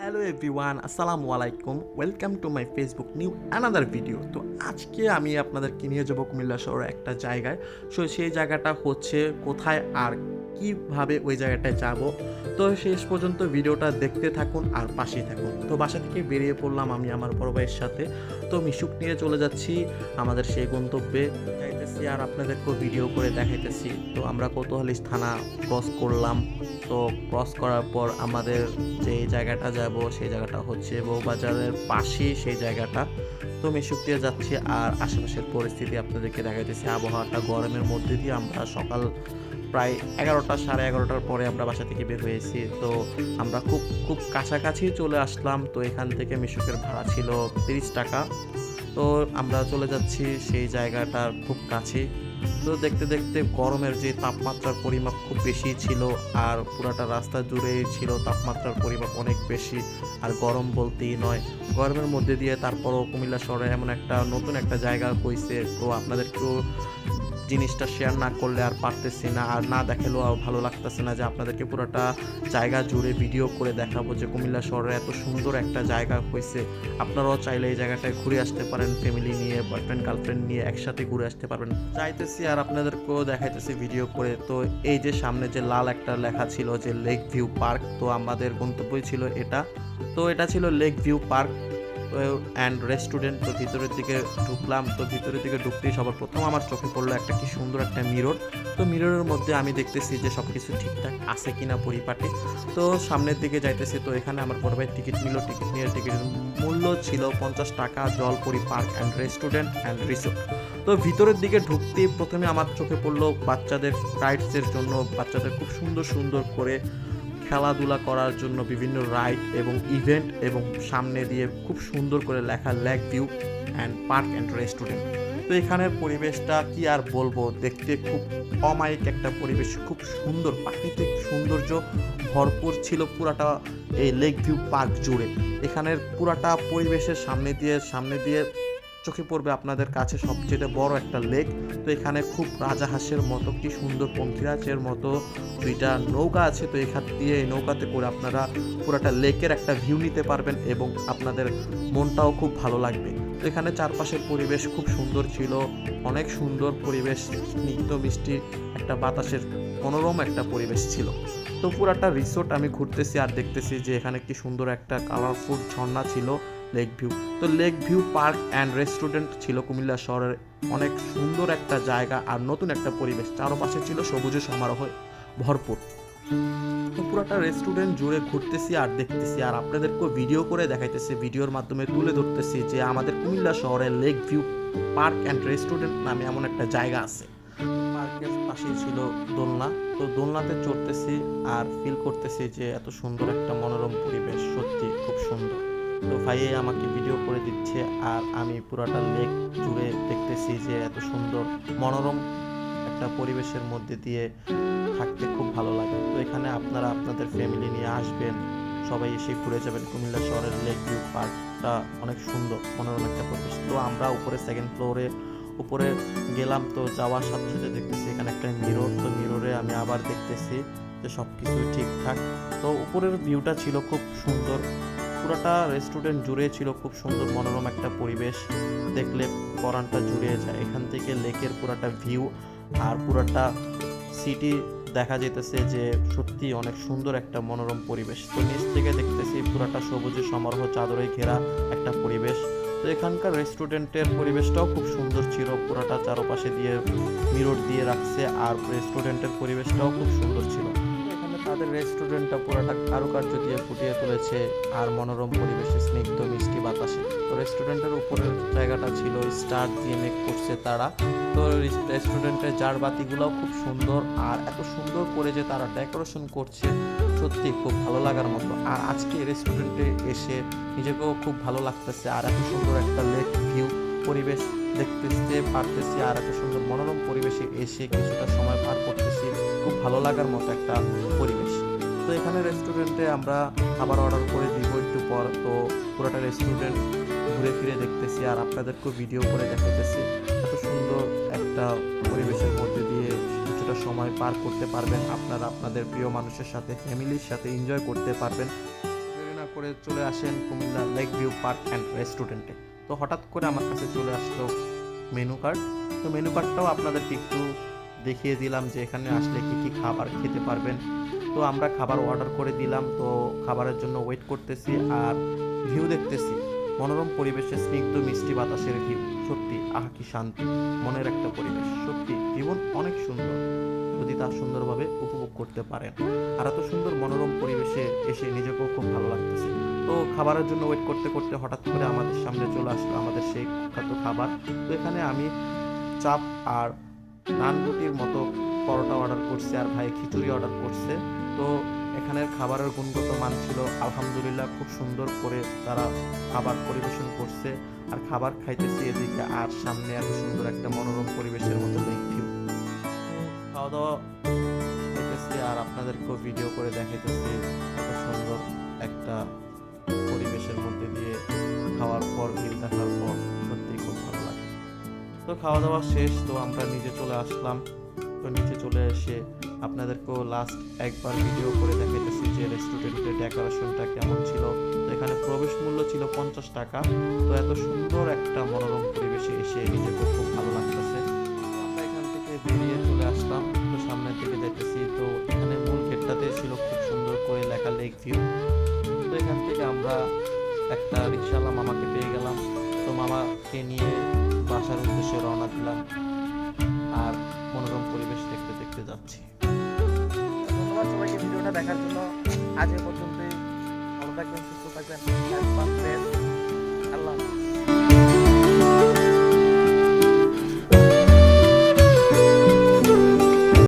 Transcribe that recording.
Hello everyone, আসসালামু আলাইকুম। Welcome to my Facebook new another video. তো আজকে আমি আপনাদেরকে নিয়ে যাব কুমিল্লা শহরের একটা জায়গায়। সেই জায়গাটা হচ্ছে কোথায় আর কিভাবে ওই জায়গাটায় যাব। তো শেষ পর্যন্ত ভিডিওটা দেখতে থাকুন আর পাশেই থাকুন। তো বাসা থেকে বেরিয়ে পড়লাম আমি আমার বড় ভাইয়ের সাথে। তো মিশুক নিয়ে চলে যাচ্ছি আমাদের সেই গন্তব্যে যাইতেছি আর আপনাদেরকেও ভিডিও করে দেখাইতেছি। তো আমরা কোতোয়ালি থানা ক্রস করলাম। তো ক্রস করার পর আমাদের যে জায়গাটা যাব সেই জায়গাটা হচ্ছে বউবাজারের পাশেই সেই জায়গাটা। তো মিশুক দিয়ে যাচ্ছি আর আশেপাশের পরিস্থিতি আপনাদেরকে দেখাইতেছি। আবহাওয়াটা গরমের মধ্যে দিয়ে আমরা সকাল প্রায় 11টা সাড়ে 11টার পরে আমরা বাসা থেকে বের হয়েছি। তো আমরা খুব খুব কাছাকাছি চলে আসলাম। তো এখান থেকে মিশুকের ভাড়া ছিল 30 টাকা। তো আমরা চলে যাচ্ছি সেই জায়গাটার খুব কাছে। তো দেখতে দেখতে গরমের যে তাপমাত্রার পরিমাপ খুব বেশি ছিল আর পুরাটা রাস্তা জুড়েই ছিল তাপমাত্রার পরিমাপ অনেক বেশি। আর গরম বলতেই নয়, গরমের মধ্যে দিয়ে তারপরও কুমিল্লা শহরে এমন একটা নতুন একটা জায়গা হয়েছে। তো আপনাদেরকেও জিনিসটা শেয়ার না করলে আর পারতেছি না, আর না দেখালেও ভালো লাগতেছে না যে আপনাদেরকে পুরোটা জায়গা জুড়ে ভিডিও করে দেখাবো যে কুমিল্লা শহরে এত সুন্দর একটা জায়গা হয়েছে। আপনারাও চাইলে এই জায়গাটায় ঘুরে আসতে পারেন, ফ্যামিলি নিয়ে, বয়ফ্রেন্ড গার্লফ্রেন্ড নিয়ে একসাথে ঘুরে আসতে পারবেন। চাইতেছি আর আপনাদেরকেও দেখাইতেছি ভিডিও করে। তো এই যে সামনে যে লাল একটা লেখা ছিল যে লেক ভিউ পার্ক, তো আমাদের গন্তব্যই ছিল এটা। তো এটা ছিল lake view park and restaurant. তো ভিতরের দিকে ঢুকলাম। তো ভিতরের দিকে ঢুকতেই সবার প্রথম আমার চোখে পড়লো একটা কি সুন্দর একটা মিরর। তো মিররের মধ্যে আমি দেখতেছি যে সব কিছু ঠিকঠাক আছে কিনা পরিপাটি। তো সামনের দিকে যাইতেছি। তো এখানে আমার বড় ভাই টিকিট নিল। টিকিট নিয়ে টিকিটের মূল্য ছিল 50 টাকা। Jalpari park and restaurant and resort. তো ভিতরের দিকে ঢুকতেই প্রথমে আমার চোখে পড়লো বাচ্চাদের রাইডসের জন্য, বাচ্চাদের খুব সুন্দর সুন্দর করে খেলাধুলা করার জন্য বিভিন্ন রাইড এবং ইভেন্ট, এবং সামনে দিয়ে খুব সুন্দর করে লেখা lake view and park and restaurant. তো এখানের পরিবেশটা কি আর বলবো, দেখতে খুব অমায়িক একটা পরিবেশ, খুব সুন্দর প্রাকৃতিক সৌন্দর্য ভরপুর ছিল পুরাটা এই লেক ভিউ পার্ক জুড়ে। এখানের পুরাটা পরিবেশের সামনে দিয়ে চোখে পড়বে আপনাদের কাছে সবচেয়ে বড় একটা লেক। তো এখানে খুব রাজাহাঁসের মতো কি সুন্দর পঙ্খিরাজের মতো দুইটা নৌকা আছে। তো এখান দিয়ে এই নৌকাতে করে আপনারা পুরাটা লেকের একটা ভিউ নিতে পারবেন এবং আপনাদের মনটাও খুব ভালো লাগবে। তো এখানে চারপাশের পরিবেশ খুব সুন্দর ছিল, অনেক সুন্দর পরিবেশ, স্নিগ্ধ মিষ্টি একটা বাতাসের মনোরম একটা পরিবেশ ছিল। তো পুরাটা রিসোর্ট আমি ঘুরতেছি আর দেখতেছি যে এখানে কি সুন্দর একটা কালারফুল ঝর্ণা ছিল লেক ভিউ। তো lake view park and restaurant ছিল কুমিল্লা শহরের অনেক সুন্দর একটা জায়গা আর নতুন একটা পরিবেশ, চারপাশে ছিল সবুজে সমারোহে ভরপুর। তো পুরোটা রেস্টুরেন্ট জুড়ে ঘুরতেছি আর দেখতেছি আর আপনাদেরকেও ভিডিও করে দেখাইতেছি, ভিডিওর মাধ্যমে তুলে ধরতেছি যে আমাদের কুমিল্লা শহরে lake view park and restaurant নামে এমন একটা জায়গা আছে। পার্কের পাশেই ছিল দোলনা। তো দোলনাতে চড়তেছি আর ফিল করতেছি যে এত সুন্দর একটা মনোরম পরিবেশ, সত্যি খুব সুন্দর। তো ভাইয়ে আমাকে ভিডিও করে দিচ্ছে আর আমি পুরাটা লেক জুড়ে দেখতেছি যে এত সুন্দর মনোরম একটা পরিবেশের মধ্যে দিয়ে থাকতে খুব ভালো লাগে। তো এখানে আপনারা আপনাদের ফ্যামিলি নিয়ে আসবেন, সবাই এসে ঘুরে যাবেন। কুমিল্লা শহরের লেক ভিউ পার্কটা অনেক সুন্দর মনোরম একটা পরিবেশ। তো আমরা উপরে সেকেন্ড ফ্লোরে উপরে গেলাম। তো যাওয়ার সাথে সাথে দেখতেছি এখানে একটা মিরর। তো মিররে আমি আবার দেখতেছি যে সব কিছু ঠিকঠাক। তো উপরের ভিউটা ছিল খুব সুন্দর, পুরোটা রেস্টুরেন্ট জুড়ে ছিল খুব সুন্দর মনোরম একটা পরিবেশ, দেখলে পরানটা জুড়িয়ে যায়। এখান থেকে লেকের পুরোটা ভিউ আর পুরোটা সিটি দেখা যেতেছে যে সত্যি অনেক সুন্দর একটা মনোরম পরিবেশ। তো নিচ থেকে দেখতেছি পুরোটা সবুজে সমারোহ চাদরে ঘেরা একটা পরিবেশ। তো এখানকার রেস্টুরেন্টের পরিবেশটাও খুব সুন্দর ছিল, পুরোটা চারপাশে দিয়ে মিরর দিয়ে রাখছে আর রেস্টুরেন্টের পরিবেশটাও খুব সুন্দর ছিল। এখানে তাদের রেস্টুরেন্টটা পুরোটা কারুকার্য দিয়ে ফুটিয়ে তুলেছে আর মনোরম পরিবেশে স্নিগ্ধ মিষ্টি বাতাসে। তো রেস্টুরেন্টের উপরের জায়গাটা ছিল স্টার দিয়ে মেক করছে তারা। তো রেস্টুরেন্টের জারবাতিগুলোও খুব সুন্দর আর এত সুন্দর করে যে তারা ডেকোরেশন করছে সত্যি খুব ভালো লাগার মতো। আর আজকে রেস্টুরেন্টে এসে নিজেকেও খুব ভালো লাগতেছে আর এত সুন্দর একটা লেক ভিউ পরিবেশ দেখতে পারতেছি আর এত সুন্দর মনোরম পরিবেশে এসে কিছুটা সময় পার করতেছি, খুব ভালো লাগার মতো একটা পরিবেশ। তো এখানে রেস্টুরেন্টে আমরা খাবার অর্ডার করে দিব একটু পর। তো পুরোটা রেস্টুরেন্ট ঘুরে ফিরে দেখতেছি আর আপনাদেরকেও ভিডিও করে দেখাতেছি। এত সুন্দর একটা পরিবেশের মধ্যে দিয়ে কিছুটা সময় পার করতে পারবেন, আপনারা আপনাদের প্রিয় মানুষের সাথে, ফ্যামিলির সাথে এনজয় করতে পারবেন। করে চলে আসেন Comilla lake view park and রেস্টুরেন্টে। তো হঠাৎ করে আমার কাছে চলে আসলো মেনু কার্ড। তো মেনু কার্ডটাও আপনাদেরকে একটু দেখিয়ে দিলাম যে এখানে আসলে কি কি খাবার খেতে পারবেন। তো আমরা খাবার অর্ডার করে দিলাম। তো খাবারের জন্য ওয়েট করতেছি আর ভিউ দেখতেছি, মনোরম পরিবেশে স্নিগ্ধ মিষ্টি বাতাসের ভিউ। সত্যি আহা কি শান্তি, মনের একটা পরিবেশ। সত্যি জীবন অনেক সুন্দর যদি তা সুন্দরভাবে উপভোগ করতে পারেন। আর এত সুন্দর মনোরম পরিবেশে এসে নিজেকেও খুব ভালো লাগতেছে। তো খাবারের জন্য ওয়েট করতে করতে হঠাৎ করে আমাদের সামনে চলে আসলো আমাদের সেই কুখ্যাত খাবার। তো এখানে আমি চাপ আর নান রুটির মতো পরোটা অর্ডার করছে আর ভাই খিচুড়ি অর্ডার করছে। তো এখানের খাবারের গুণগত মান ছিল আলহামদুলিল্লাহ, খুব সুন্দর করে তারা খাবার পরিবেশন করছে। আর খাবার খাইতেছি এদিকে আর সামনে এত সুন্দর একটা মনোরম পরিবেশের মতো দেখি খাওয়া দাওয়া খাইতেছি আর আপনাদেরকেও ভিডিও করে দেখাইতেছি এত সুন্দর একটা পরিবেশের মধ্যে দিয়ে খাওয়ার পর ভিউ দেখার পর সত্যি খুব ভালো লাগে। তো খাওয়া দাওয়া শেষ, তো আমরা নিচে চলে আসলাম। তো নিচে চলে এসে আপনাদেরকেও লাস্ট একবার ভিডিও করে দেখাইতেছি যে রেস্টুরেন্টের ডেকোরেশনটা কেমন ছিল। তো এখানে প্রবেশ মূল্য ছিল 50 টাকা। তো এত সুন্দর একটা মনোরম পরিবেশে এসে নিজেকে খুব ভালো লাগতেছে। আমরা এখান থেকে বেরিয়ে চলে আসলাম। তো সামনের দিকে দেখতেছি, তো এখানে মূল গেটটাতে ছিল খুব সুন্দর করে লেখা লেক ভিউ। তো এখান থেকে আমরা একটা রিক্সাওয়ালা মামাকে পেয়ে গেলাম। তো মামাকে নিয়ে বাসার উদ্দেশ্যে রওনা দিলাম আর মনোরম পরিবেশ দেখতে দেখতে যাচ্ছি। ধন্যবাদ সবাইকে ভিডিওটা দেখার জন্য। আজ এ পর্যন্তই। ভালো থাকবেন, সুস্থ থাকবেন। আল্লাহ হাফেজ।